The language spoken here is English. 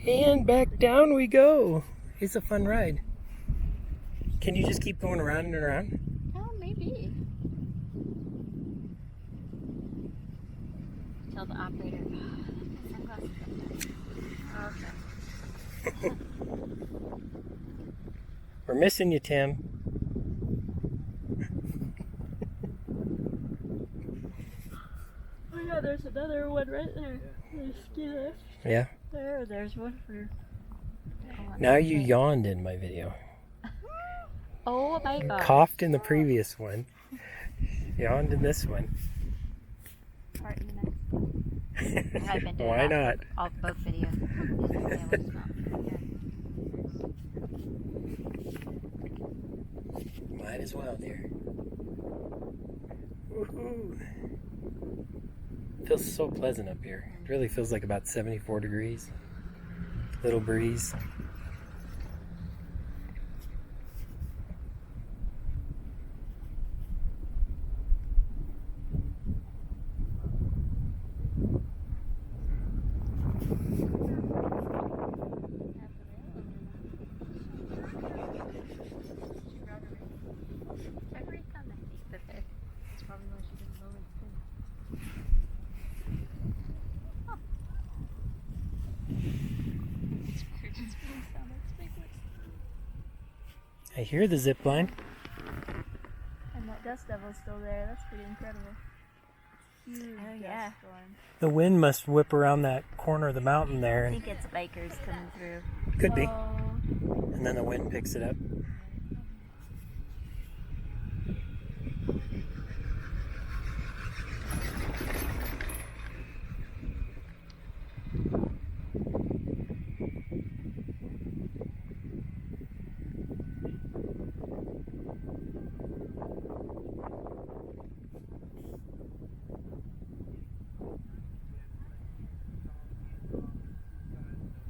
And back down we go. It's a fun ride. Can you just keep going around and around? Oh, maybe. Tell the operator. Okay. We're missing you, Tim. Oh yeah, there's another one right there. There's ski lift. Yeah. There's one for... Now you yawned in my video. Oh my You god. coughed in the previous one. Yawned in this one. Part in the next one. I've been doing Why that not? for both videos. Might as well, dear. Woohoo! Feels so pleasant up here. It really feels like about 74 degrees. Little breeze. I hear the zip line. And that dust devil's still there. That's pretty incredible. Huge dust storm. The wind must whip around that corner of the mountain there. I think it's bikers coming through. Could be. And then the wind picks it up.